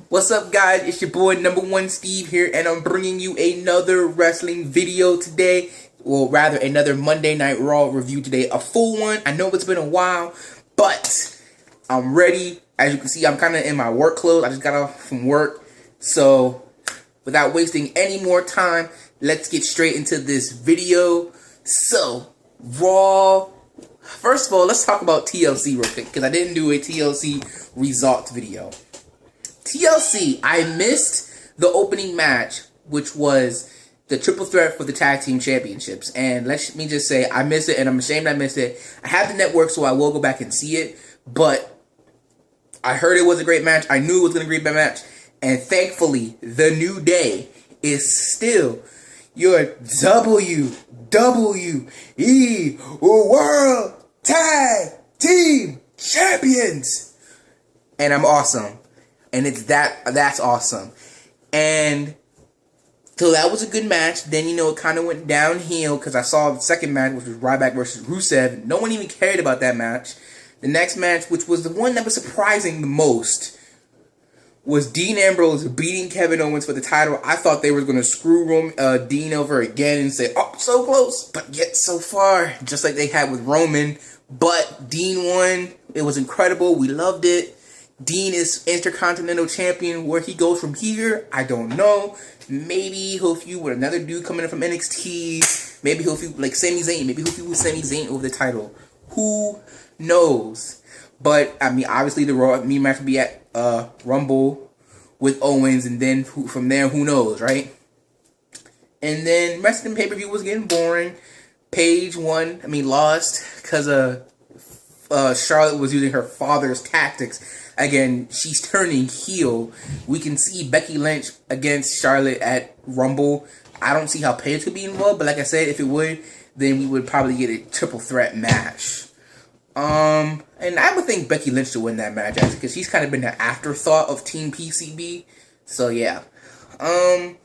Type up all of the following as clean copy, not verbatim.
What's up, guys? It's your boy Number One Steve here, and I'm bringing you another wrestling video today. Well, rather, another Monday Night Raw review today. A full one. I know it's been a while, but I'm ready. As you can see, I'm kind of in my work clothes. I just got off from work. So, without wasting any more time, let's get straight into this video. So, Raw. First of all, let's talk about TLC real quick, because I didn't do a TLC results video. TLC, I missed the opening match, which was the triple threat for the tag team championships. And let me just say, I missed it, and I'm ashamed I missed it. I have the network, so I will go back and see it. But I heard it was a great match. I knew it was going to be a great match. And thankfully, the New Day is still your WWE World Tag Team Champions. And I'm awesome. And that's awesome. And so that was a good match. Then, it kind of went downhill because I saw the second match, which was Ryback versus Rusev. No one even cared about that match. The next match, which was the one that was surprising the most, was Dean Ambrose beating Kevin Owens for the title. I thought they were going to screw Dean over again and say, oh, so close, but yet so far. Just like they had with Roman. But Dean won. It was incredible. We loved it. Dean is Intercontinental Champion. Where he goes from here, I don't know. Maybe he'll feud with another dude coming in from NXT. Maybe he'll feud like Sami Zayn. Maybe he'll feud with Sami Zayn over the title. Who knows? But, I mean, obviously the Raw match will be at Rumble with Owens. And then from there, who knows, right? And then wrestling pay-per-view was getting boring. Paige lost because Charlotte was using her father's tactics. Again, she's turning heel. We can see Becky Lynch against Charlotte at Rumble. I don't see how Paige could be involved, but like I said, if it would, then we would probably get a triple threat match. And I would think Becky Lynch should win that match, actually, because she's kind of been the afterthought of Team PCB. So, yeah. And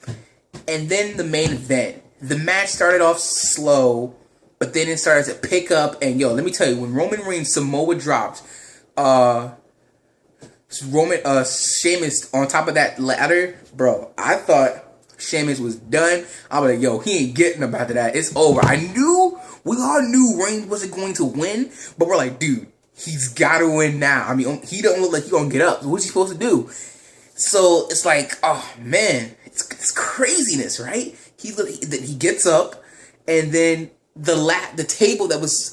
then the main event. The match started off slow, but then it started to pick up. And, let me tell you, when Roman Reigns Samoa dropped, Sheamus on top of that ladder, bro, I thought Sheamus was done. I was like, he ain't getting up after that. It's over. We all knew Reigns wasn't going to win, but we're like, dude, he's got to win now. I mean, he don't look like he's going to get up. So what's he supposed to do? So it's like, oh, man, it's craziness, right? He gets up, and then the table that was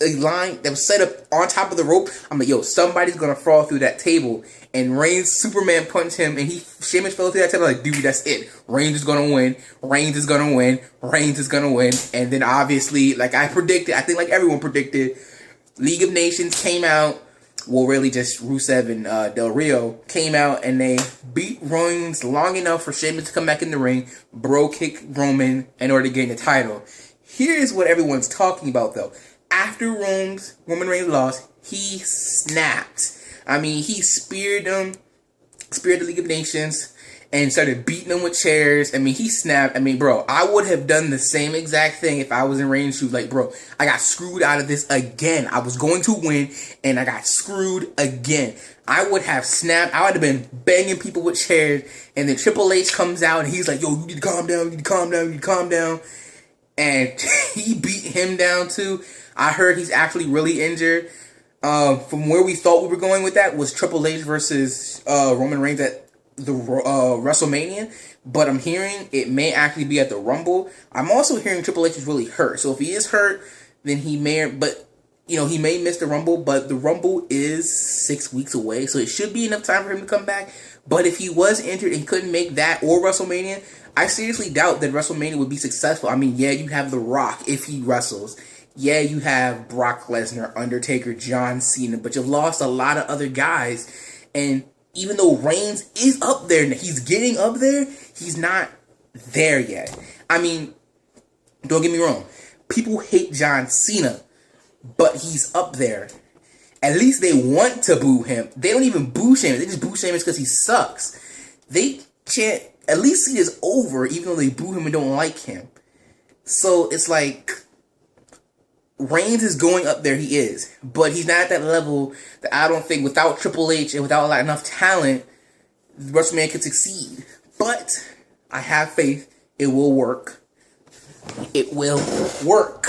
set up on top of the rope, I'm like, somebody's gonna fall through that table. And Reigns Superman punched him, and Sheamus fell through that table. Like, dude, that's it. Reigns is gonna win. Reigns is gonna win. Reigns is gonna win. And then obviously, like I predicted, I think like everyone predicted, League of Nations came out. Well, really just Rusev and Del Rio came out, and they beat Reigns long enough for Sheamus to come back in the ring, bro kick Roman in order to gain the title. Here's what everyone's talking about, though. After Roman Reigns lost, he snapped. I mean, he speared the League of Nations, and started beating them with chairs. I mean, he snapped. I mean, bro, I would have done the same exact thing if I was in Reigns' shoes. Like, bro, I got screwed out of this again. I was going to win, and I got screwed again. I would have snapped. I would have been banging people with chairs, and then Triple H comes out, and he's like, you need to calm down, you need to calm down, you need to calm down. And he beat him down too. I heard he's actually really injured. From where we thought we were going with that was Triple H versus Roman Reigns at the WrestleMania. But I'm hearing it may actually be at the Rumble. I'm also hearing Triple H is really hurt. So if he is hurt, then he may miss the Rumble. But the Rumble is 6 weeks away, so it should be enough time for him to come back. But if he was injured and couldn't make that or WrestleMania, I seriously doubt that WrestleMania would be successful. I mean, yeah, you have The Rock if he wrestles. Yeah, you have Brock Lesnar, Undertaker, John Cena, but you've lost a lot of other guys. And even though Reigns is up there, he's getting up there, he's not there yet. I mean, don't get me wrong. People hate John Cena, but he's up there. At least they want to boo him. They don't even boo Sheamus. They just boo Sheamus because he sucks. They chant, at least Cena's over, even though they boo him and don't like him. So it's like, Reigns is going up there, he is. But he's not at that level that I don't think, without Triple H and without enough talent, WrestleMania can succeed. But I have faith it will work. It will work.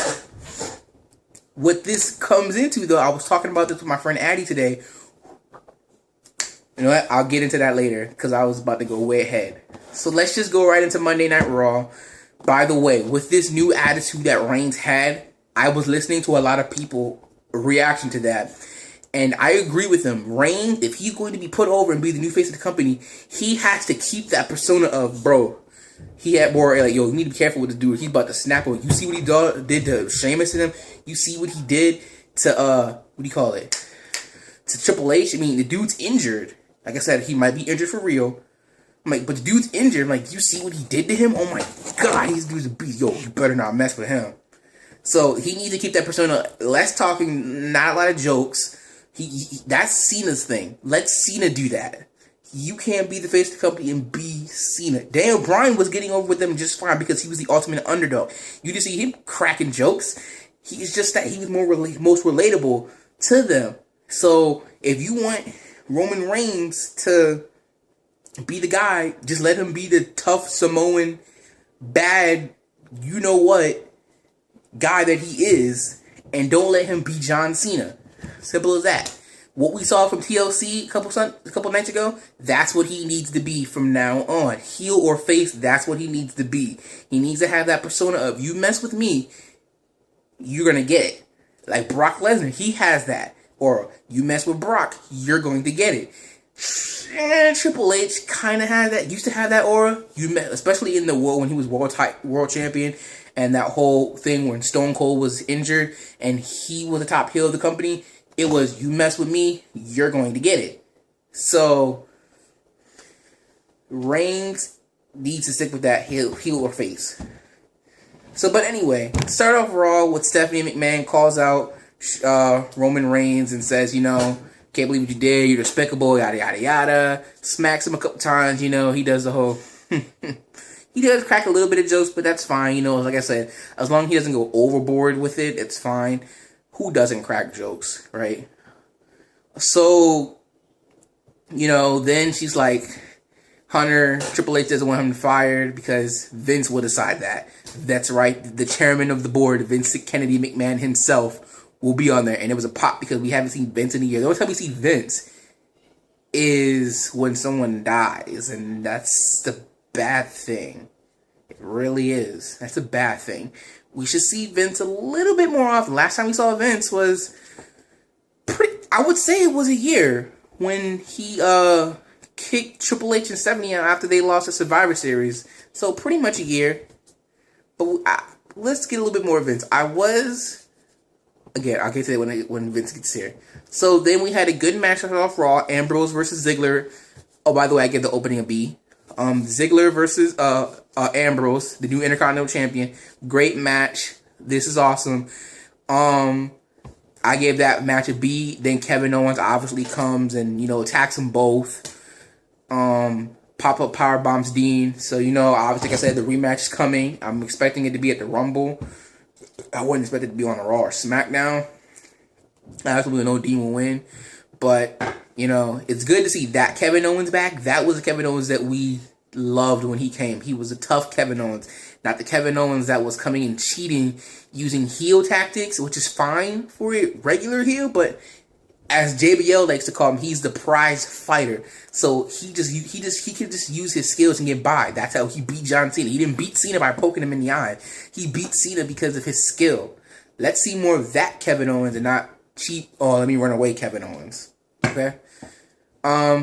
What this comes into, though, I was talking about this with my friend Addie today. You know what? I'll get into that later because I was about to go way ahead. So let's just go right into Monday Night Raw. By the way, with this new attitude that Reigns had, I was listening to a lot of people reaction to that. And I agree with him. Reigns, if he's going to be put over and be the new face of the company, he has to keep that persona of, bro, he had more, like, yo, you need to be careful with this dude. He's about to snap on you. You see what he did to Sheamus and him? You see what he did to, what do you call it? To Triple H? I mean, the dude's injured. Like I said, he might be injured for real. I'm like, but the dude's injured. I'm like, you see what he did to him? Oh my God, these dudes a beast. Yo, you better not mess with him. So he needs to keep that persona. Less talking, not a lot of jokes. That's Cena's thing. Let Cena do that. You can't be the face of the company and be Cena. Daniel Bryan was getting over with them just fine because he was the ultimate underdog. You just see him cracking jokes. He's just that he was most relatable to them. So if you want Roman Reigns to be the guy, just let him be the tough Samoan, bad, you know what, guy that he is, and don't let him be John Cena. Simple as that. What we saw from TLC a couple nights ago, that's what he needs to be from now on. Heel or face, that's what he needs to be. He needs to have that persona of, you mess with me, you're going to get it. Like Brock Lesnar, he has that. Or, you mess with Brock, you're going to get it. And Triple H kind of had that, used to have that aura. Especially in the world when he was world champion. And that whole thing when Stone Cold was injured and he was the top heel of the company. It was, you mess with me, you're going to get it. So, Reigns needs to stick with that heel or face. So, but anyway, start off Raw with Stephanie McMahon calls out Roman Reigns and says, you know, can't believe what you did, you're despicable, yada, yada, yada. Smacks him a couple times, you know, he does the whole... He does crack a little bit of jokes, but that's fine, you know, like I said, as long as he doesn't go overboard with it, it's fine. Who doesn't crack jokes, right? So, you know, then she's like, Hunter, Triple H doesn't want him fired because Vince will decide that. That's right, the chairman of the board, Vince Kennedy McMahon himself, will be on there. And it was a pop because we haven't seen Vince in a year. The only time we see Vince is when someone dies, and that's the bad thing. It really is. That's a bad thing. We should see Vince a little bit more often. Last time we saw Vince was I would say it was a year when he kicked Triple H and Stephanie out after they lost the Survivor Series. So pretty much a year. But let's get a little bit more Vince. I'll get to that when Vince gets here. So then we had a good match off Raw. Ambrose versus Ziggler. Oh, by the way, I give the opening a B. Ziggler versus Ambrose, the new Intercontinental Champion. Great match. This is awesome. I gave that match a B. Then Kevin Owens obviously comes and, you know, attacks them both. Pop-up power bombs Dean. So, you know, obviously, like I said, the rematch is coming. I'm expecting it to be at the Rumble. I wouldn't expect it to be on a Raw or SmackDown. Absolutely no Dean will win. But, you know, it's good to see that Kevin Owens back. That was the Kevin Owens that we loved when he came. He was a tough Kevin Owens. Not the Kevin Owens that was coming and cheating using heel tactics, which is fine for a regular heel, but as JBL likes to call him, he's the prize fighter. So he could just use his skills and get by. That's how he beat John Cena. He didn't beat Cena by poking him in the eye. He beat Cena because of his skill. Let's see more of that Kevin Owens and not cheap, oh, let me run away Kevin Owens. Okay?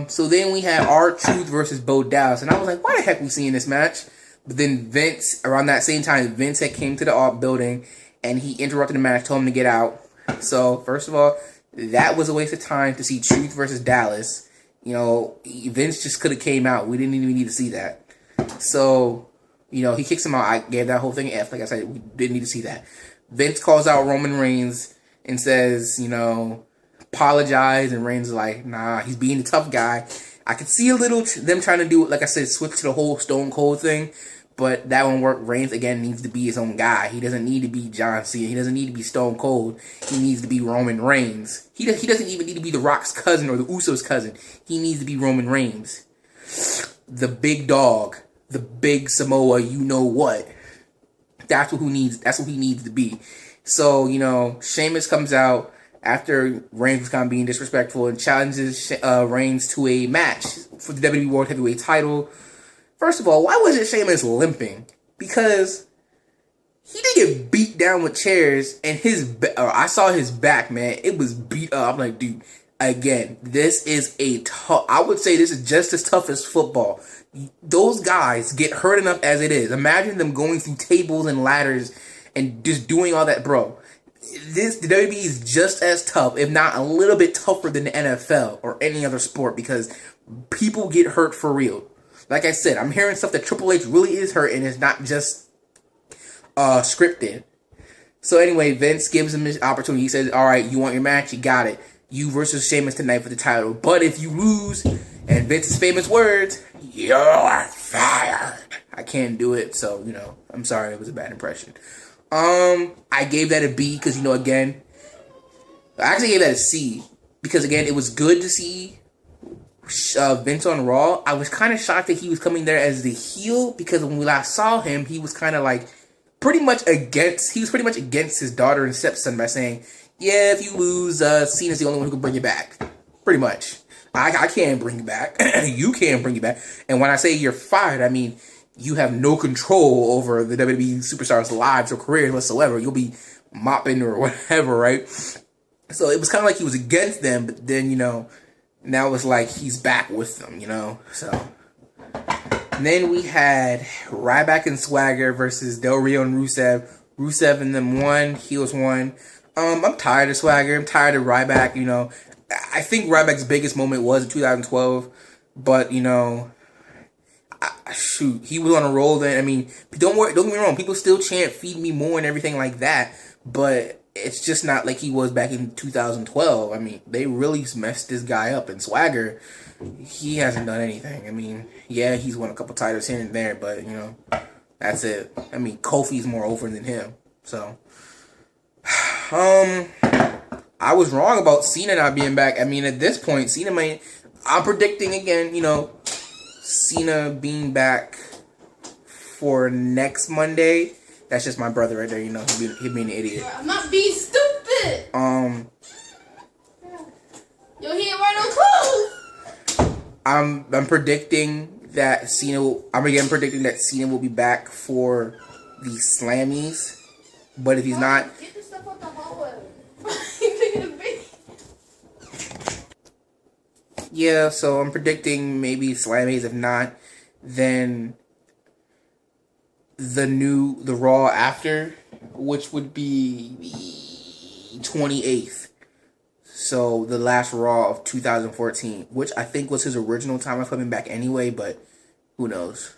So then we had R-Truth versus Bo Dallas. And I was like, why the heck are we seeing this match? But then Vince, around that same time, Vince had came to the building and he interrupted the match, told him to get out. So, first of all, that was a waste of time to see Truth versus Dallas. You know, Vince just could have came out. We didn't even need to see that. So, you know, he kicks him out. I gave that whole thing an F. Like I said, we didn't need to see that. Vince calls out Roman Reigns and says, you know, apologize. And Reigns is like, nah, he's being the tough guy. I could see a little them trying to do, like I said, switch to the whole Stone Cold thing. But that won't work. Reigns, again, needs to be his own guy. He doesn't need to be John Cena. He doesn't need to be Stone Cold. He needs to be Roman Reigns. He doesn't even need to be The Rock's cousin or the Usos' cousin. He needs to be Roman Reigns. the big dog, the big Samoa, you know what. That's what he needs to be. So, Sheamus comes out after Reigns was kind of being disrespectful and challenges Reigns to a match for the WWE World Heavyweight title. First of all, why wasn't Sheamus limping? Because he did get beat down with chairs, and I saw his back, man. It was beat up. I'm like, dude, again, this is I would say this is just as tough as football. Those guys get hurt enough as it is. Imagine them going through tables and ladders and just doing all that, bro. The WWE is just as tough, if not a little bit tougher than the NFL or any other sport, because people get hurt for real. Like I said, I'm hearing stuff that Triple H really is hurt, and it's not just scripted. So anyway, Vince gives him this opportunity. He says, all right, you want your match? You got it. You versus Sheamus tonight for the title. But if you lose, and Vince's famous words, you're fired. I can't do it, so, I'm sorry. It was a bad impression. I gave that a B because, again, I actually gave that a C because, again, it was good to see Vince on Raw. I was kind of shocked that he was coming there as the heel because when we last saw him, he was kind of like pretty much against his daughter and stepson by saying, yeah, if you lose, Cena's the only one who can bring you back. Pretty much. I can't bring you back. You can't bring you back. And when I say you're fired, I mean you have no control over the WWE superstars' lives or careers whatsoever. You'll be mopping or whatever, right? So it was kind of like he was against them, but then, now it's like he's back with them, So and then we had Ryback and Swagger versus Del Rio and Rusev. Rusev and them won. Heels won. I'm tired of Swagger. I'm tired of Ryback, I think Ryback's biggest moment was in 2012, but, shoot, he was on a roll then. I mean, don't get me wrong, people still chant "feed me more" and everything like that, but it's just not like he was back in 2012. I mean, they really messed this guy up, and Swagger, he hasn't done anything. I mean, yeah, he's won a couple titles here and there, but, that's it. I mean, Kofi's more over than him, so. I was wrong about Cena not being back. I mean, at this point, I'm predicting again, Cena being back for next Monday. That's just my brother right there, he'd be an idiot. I'm not being stupid. Yo, he ain't wearing no clothes. I'm predicting that predicting that Cena will be back for the Slammies. But if he's not, get the stuff out the hallway. yeah, so I'm predicting maybe Slammies. If not, then the Raw after, which would be the 28th. So the last Raw of 2014, which I think was his original time of coming back anyway, but who knows?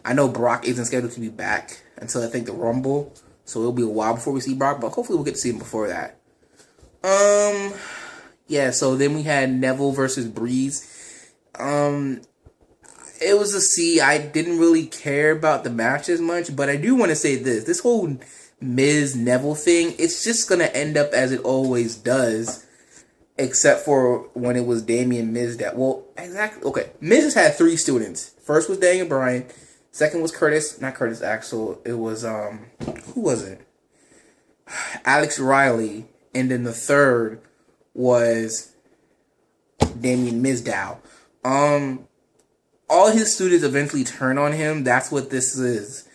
I know Brock isn't scheduled to be back until I think the Rumble, so it'll be a while before we see Brock, but hopefully we'll get to see him before that. Yeah, so then we had Neville versus Breeze. It was a C. I didn't really care about the match as much, but I do want to say this whole Miz Neville thing, it's just going to end up as it always does, except for when it was Damian Miz exactly. Okay, Miz has had 3 students. First was Daniel Bryan. Second was not Curtis Axel. It was, who was it? Alex Riley. And then the third was Damian Mizdow. All his students eventually turn on him. That's what this is.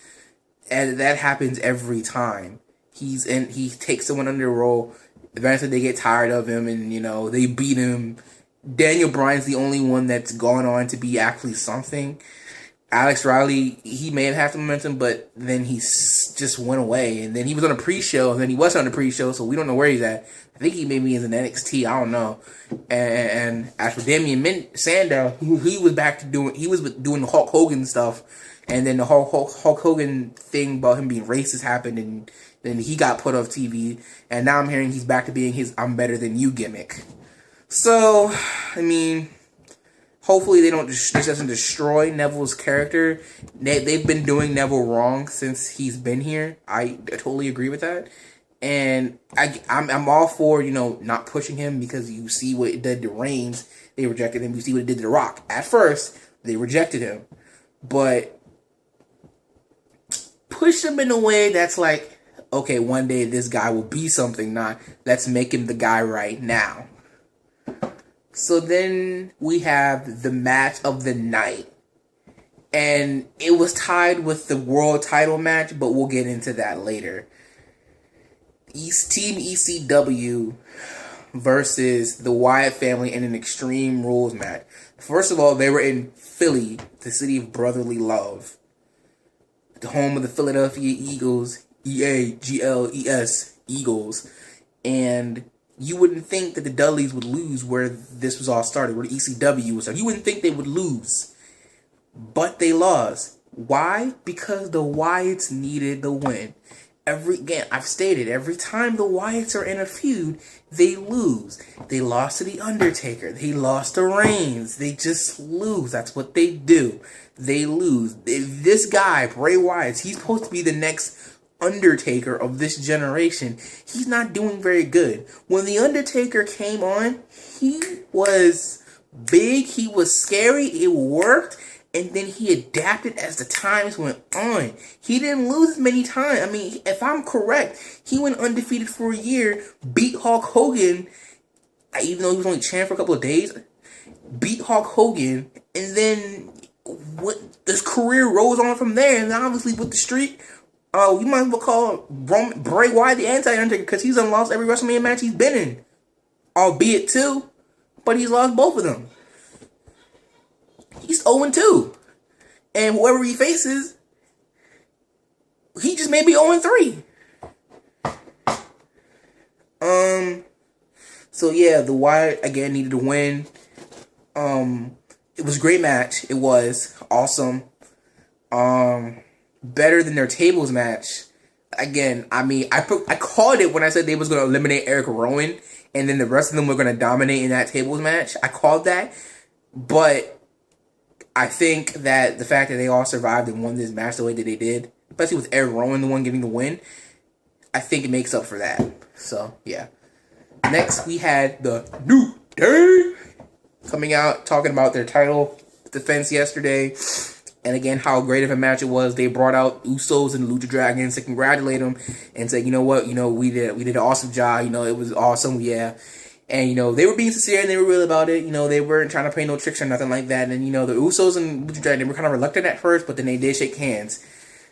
And that happens every time. He takes someone under the role. Eventually they get tired of him and, they beat him. Daniel Bryan's the only one that's gone on to be actually something. Alex Riley, he may have had the momentum, but then he just went away. And then he was on a pre-show, and then he wasn't on the pre-show, so we don't know where he's at. I think he maybe is in NXT, I don't know. And as for Damian Sandow, he was doing the Hulk Hogan stuff, and then the Hulk Hogan thing about him being racist happened, and then he got put off TV, and now I'm hearing he's back to being his "I'm better than you" gimmick. So, I mean, hopefully this doesn't destroy Neville's character. They've been doing Neville wrong since he's been here. I totally agree with that. And I'm all for, not pushing him, because you see what it did to Reigns. They rejected him. You see what it did to The Rock. At first, They rejected him. But push him in a way that's like, okay, one day this guy will be something. Not, let's make him the guy right now. So then we have the match of the night. And it was tied with the world title match, but we'll get into that later. Team ECW versus the Wyatt family in an Extreme Rules match. First of all, they were in Philly, the city of brotherly love. The home of the Philadelphia Eagles, EAGLES, Eagles. And you wouldn't think that the Dudleys would lose where this was all started, where the ECW was started. You wouldn't think they would lose. But they lost. Why? Because the Wyatts needed the win. Again, I've stated, every time the Wyatts are in a feud, they lose. They lost to The Undertaker. They lost to Reigns. They just lose. That's what they do. They lose. This guy, Bray Wyatt, he's supposed to be the next Undertaker of this generation. He's not doing very good. When The Undertaker came on, he was big. He was scary. It worked. And then he adapted as the times went on. He didn't lose as many times. I mean, if I'm correct, he went undefeated for a year, beat Hulk Hogan, even though he was only champ for a couple of days, beat Hulk Hogan, and then his career rose on from there. And obviously with the streak, you might as well call Bray Wyatt the anti-Undertaker, because he's lost every WrestleMania match he's been in. Albeit two, but he's lost both of them. He's 0-2. And whoever he faces, he just may be 0-3. So yeah, the Wyatt again needed to win. It was a great match. It was awesome. Better than their tables match. Again, I mean, I called it when I said they was going to eliminate Eric Rowan, and then the rest of them were going to dominate in that tables match. I called that, but I think that the fact that they all survived and won this match the way that they did, especially with Eric Rowan the one getting the win, I think it makes up for that. So, yeah. Next, we had the New Day coming out, talking about their title defense yesterday. And again, how great of a match it was. They brought out Usos and Lucha Dragons to congratulate them and say, you know what, we did an awesome job. It was awesome, yeah. And, they were being sincere and they were real about it. They weren't trying to play no tricks or nothing like that. And, the Usos and Lucha Dragons, they were kind of reluctant at first, but then they did shake hands.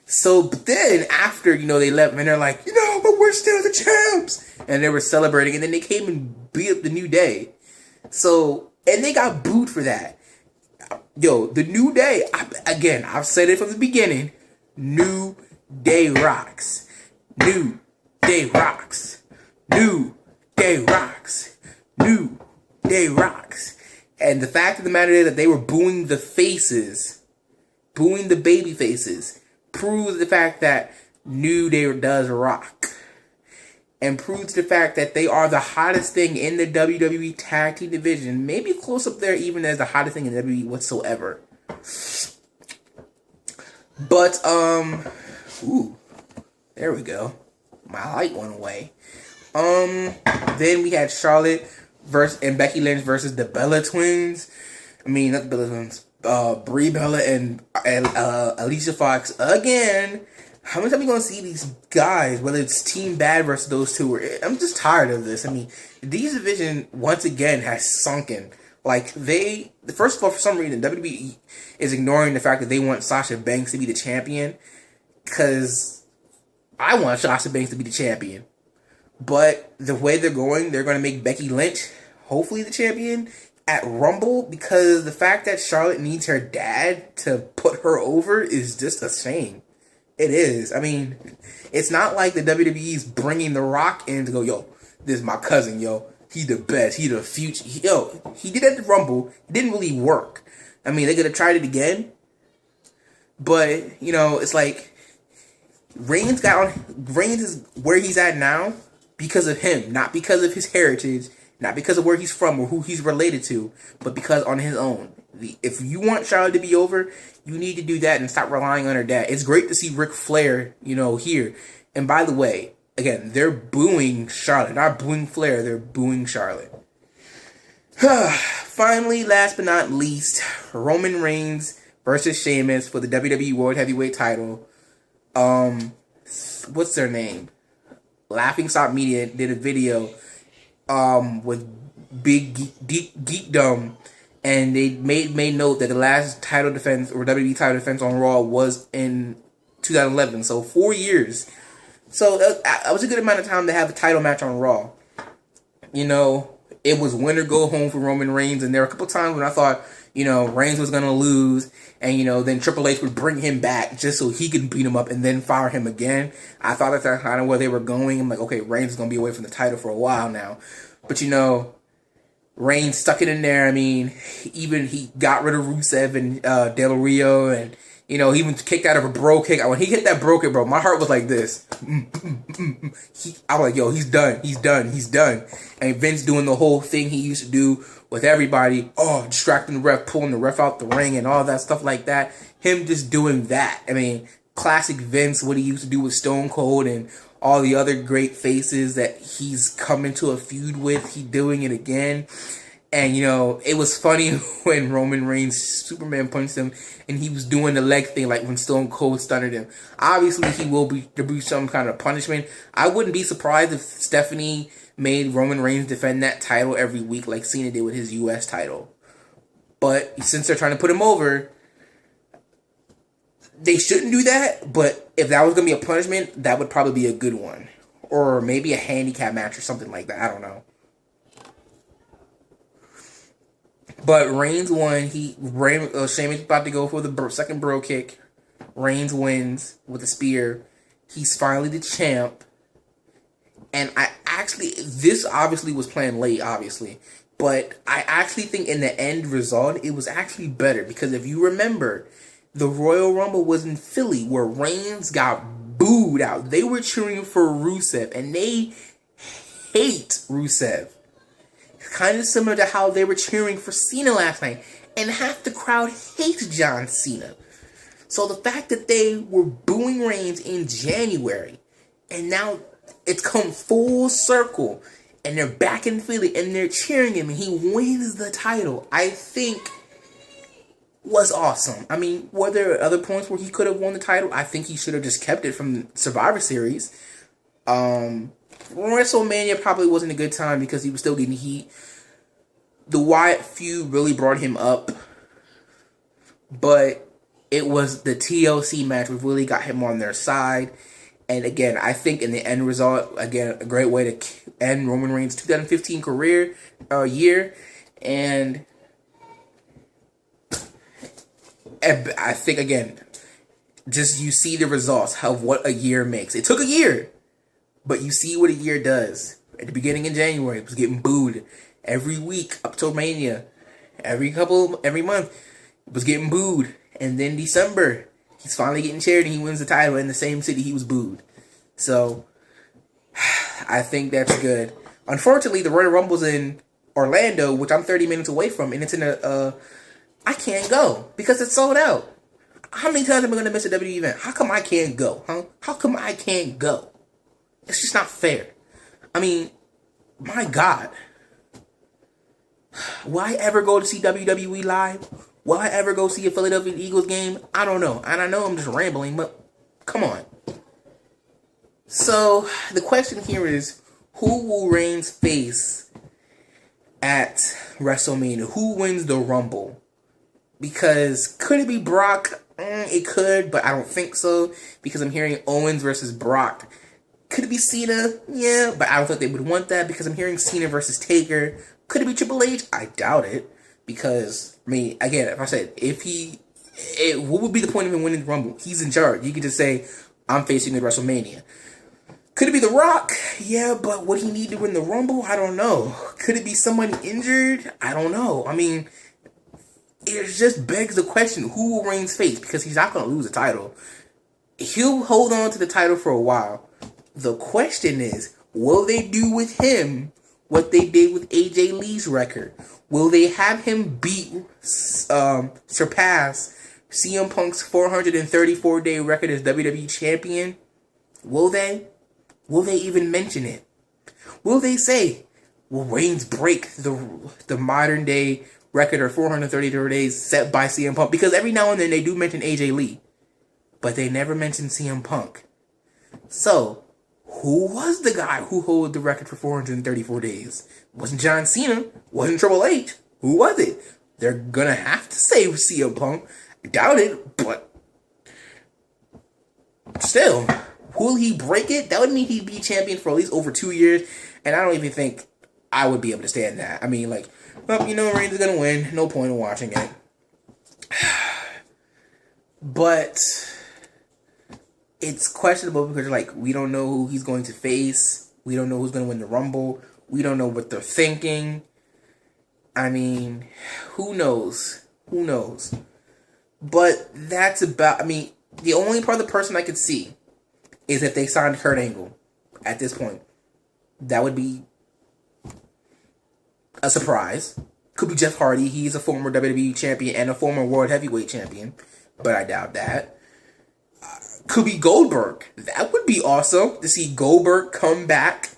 So, but then after, they left, and they're like, but we're still the champs. And they were celebrating, and then they came and beat up the New Day. So, and they got booed for that. Yo, the New Day, I've said it from the beginning, New Day rocks. New Day rocks. New Day rocks. New Day rocks. And the fact of the matter is that they were booing the faces, booing the baby faces, proves the fact that New Day does rock. And proves the fact that they are the hottest thing in the WWE Tag Team division. Maybe close up there even as the hottest thing in WWE whatsoever. But, there we go. My light went away. Then we had Charlotte and Becky Lynch versus the Bella Twins. I mean, not the Bella Twins. Brie Bella and Alicia Fox again. How many times are we going to see these guys, whether it's Team Bad versus those two? I'm just tired of this. I mean, these division, once again, has sunken. Like, first of all, for some reason, WWE is ignoring the fact that they want Sasha Banks to be the champion. Because I want Sasha Banks to be the champion. But the way they're going to make Becky Lynch, hopefully, the champion at Rumble. Because the fact that Charlotte needs her dad to put her over is just a shame. It is. I mean, it's not like the WWE's bringing The Rock in to go, yo, this is my cousin, yo. He the best. He the future. He did it at the Rumble. It didn't really work. I mean, they could have tried it again. But, it's like, Reigns is where he's at now because of him. Not because of his heritage. Not because of where he's from or who he's related to. But because on his own. If you want Charlotte to be over, you need to do that and stop relying on her dad. It's great to see Ric Flair, here. And by the way, again, they're booing Charlotte. Not booing Flair, they're booing Charlotte. Finally, last but not least, Roman Reigns versus Sheamus for the WWE World Heavyweight title. What's their name? Laughing Stock Media did a video with Big Geekdom, and they made note that the last title defense or WWE title defense on Raw was in 2011, so 4 years. So that was a good amount of time to have a title match on Raw. You know, it was win or go home for Roman Reigns, and there were a couple times when I thought, you know, Reigns was going to lose, and, you know, then Triple H would bring him back just so he could beat him up and then fire him again. I thought that's kind of where they were going. I'm like, okay, Reigns is going to be away from the title for a while now. But, you know, Reigns stuck it in there. I mean, even he got rid of Rusev and Del Rio, and, you know, he even kicked out of a bro kick. When he hit that bro kick, bro, my heart was like this. I was like, yo, he's done. He's done. He's done. And Vince doing the whole thing he used to do with everybody. Oh, distracting the ref, pulling the ref out the ring and all that stuff like that. Him just doing that. I mean, classic Vince, what he used to do with Stone Cold and all the other great faces that he's come into a feud with. He doing it again. And, you know, it was funny when Roman Reigns Superman punched him and he was doing the leg thing like when Stone Cold stunned him. Obviously, there'll be some kind of punishment. I wouldn't be surprised if Stephanie made Roman Reigns defend that title every week like Cena did with his U.S. title. But since they're trying to put him over, they shouldn't do that. But if that was going to be a punishment, that would probably be a good one. Or maybe a handicap match or something like that. I don't know. But Reigns won. Sheamus about to go for the second bro kick. Reigns wins with a spear. He's finally the champ. And this obviously was planned late, obviously. But I actually think in the end result, it was actually better. Because if you remember, the Royal Rumble was in Philly where Reigns got booed out. They were cheering for Rusev. And they hate Rusev. Kind of similar to how they were cheering for Cena last night. And half the crowd hates John Cena. So the fact that they were booing Reigns in January, and now it's come full circle, and they're back in Philly, and they're cheering him, and he wins the title, I think was awesome. I mean, were there other points where he could have won the title? I think he should have just kept it from Survivor Series. WrestleMania probably wasn't a good time because he was still getting heat. The Wyatt feud really brought him up, but it was the TLC match which really got him on their side. And again, I think in the end result, again, a great way to end Roman Reigns' 2015 career year. And I think, again, just you see the results of what a year makes. It took a year. But you see what a year does. At the beginning of January, it was getting booed every week up till Mania. Every month, it was getting booed. And then December, he's finally getting cheered and he wins the title in the same city he was booed. So, I think that's good. Unfortunately, the Royal Rumble's in Orlando, which I'm 30 minutes away from, and it's in I can't go because it's sold out. How many times am I going to miss a WWE event? How come I can't go, huh? How come I can't go? It's just not fair. I mean, my God. Will I ever go to see WWE live? Will I ever go see a Philadelphia Eagles game? I don't know. And I know I'm just rambling, but come on. So, the question here is, who will Reigns face at WrestleMania? Who wins the Rumble? Because could it be Brock? It could, but I don't think so. Because I'm hearing Owens versus Brock. Could it be Cena? Yeah, but I don't think they would want that because I'm hearing Cena versus Taker. Could it be Triple H? I doubt it. Because, I mean, again, if I said, what would be the point of him winning the Rumble? He's in charge. You could just say, I'm facing at WrestleMania. Could it be The Rock? Yeah, but would he need to win the Rumble? I don't know. Could it be somebody injured? I don't know. I mean, it just begs the question, who will Reigns face? Because he's not going to lose the title. He'll hold on to the title for a while. The question is, will they do with him what they did with AJ Lee's record? Will they have him surpass CM Punk's 434-day record as WWE Champion? Will they? Will they even mention it? Will they say, will Reigns break the modern day record of 433 days set by CM Punk? Because every now and then they do mention AJ Lee, but they never mention CM Punk. So, who was the guy who held the record for 434 days? Wasn't John Cena? Wasn't Triple H? Who was it? They're gonna have to say CM Punk. I doubt it, but still, will he break it? That would mean he'd be champion for at least over 2 years, and I don't even think I would be able to stand that. I mean, like, well, you know, Reigns is gonna win. No point in watching it. But it's questionable because, like, we don't know who he's going to face. We don't know who's going to win the Rumble. We don't know what they're thinking. I mean, who knows? Who knows? But that's about... I mean, the only other person I could see is if they signed Kurt Angle at this point. That would be a surprise. Could be Jeff Hardy. He's a former WWE champion and a former World Heavyweight champion. But I doubt that. Could be Goldberg. That would be awesome to see Goldberg come back,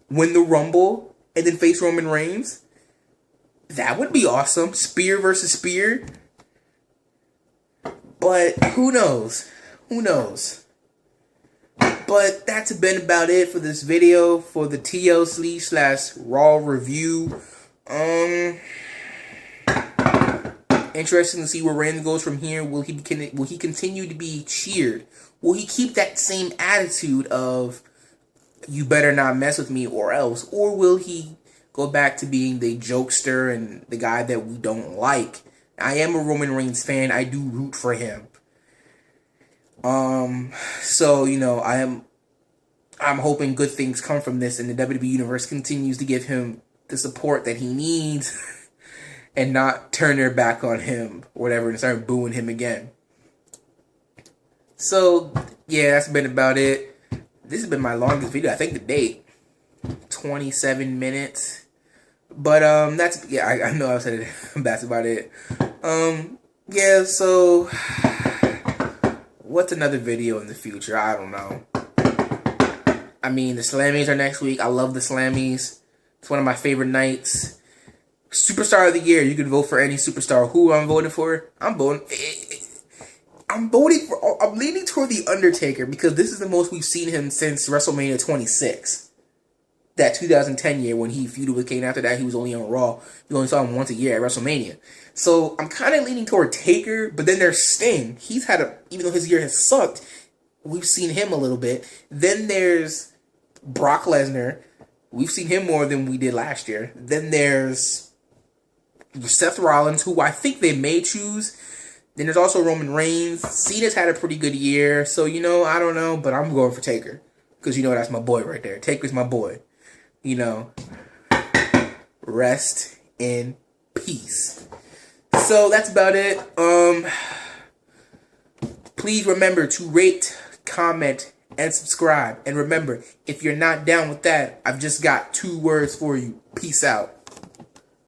win the Rumble, and then face Roman Reigns. That would be awesome. Spear versus Spear. But who knows? Who knows? But that's been about it for this video for the TLC/Raw review. Interesting to see where Reigns goes from here. Will he continue to be cheered? Will he keep that same attitude of you better not mess with me or else? Or will he go back to being the jokester and the guy that we don't like? I am a Roman Reigns fan. I do root for him. So, you know, I'm hoping good things come from this and the WWE Universe continues to give him the support that he needs and not turn their back on him or whatever and start booing him again. So, yeah, that's been about it. This has been my longest video. I think the date, 27 minutes. But, that's, yeah, I know I said it. That's about it. Yeah, so, what's another video in the future? I don't know. I mean, the Slammies are next week. I love the Slammies. It's one of my favorite nights. Superstar of the year. You can vote for any superstar. Who I'm voting for? I'm leaning toward The Undertaker because this is the most we've seen him since WrestleMania 26. That 2010 year when he feuded with Kane. After that, he was only on Raw. We only saw him once a year at WrestleMania. So I'm kind of leaning toward Taker, but then there's Sting. He's had even though his year has sucked, we've seen him a little bit. Then there's Brock Lesnar. We've seen him more than we did last year. Then there's Seth Rollins, who I think they may choose. Then there's also Roman Reigns. Cena's had a pretty good year. So, you know, I don't know, but I'm going for Taker. Because, you know, that's my boy right there. Taker's my boy. You know, rest in peace. So, that's about it. Please remember to rate, comment, and subscribe. And remember, if you're not down with that, I've just got 2 words for you. Peace out.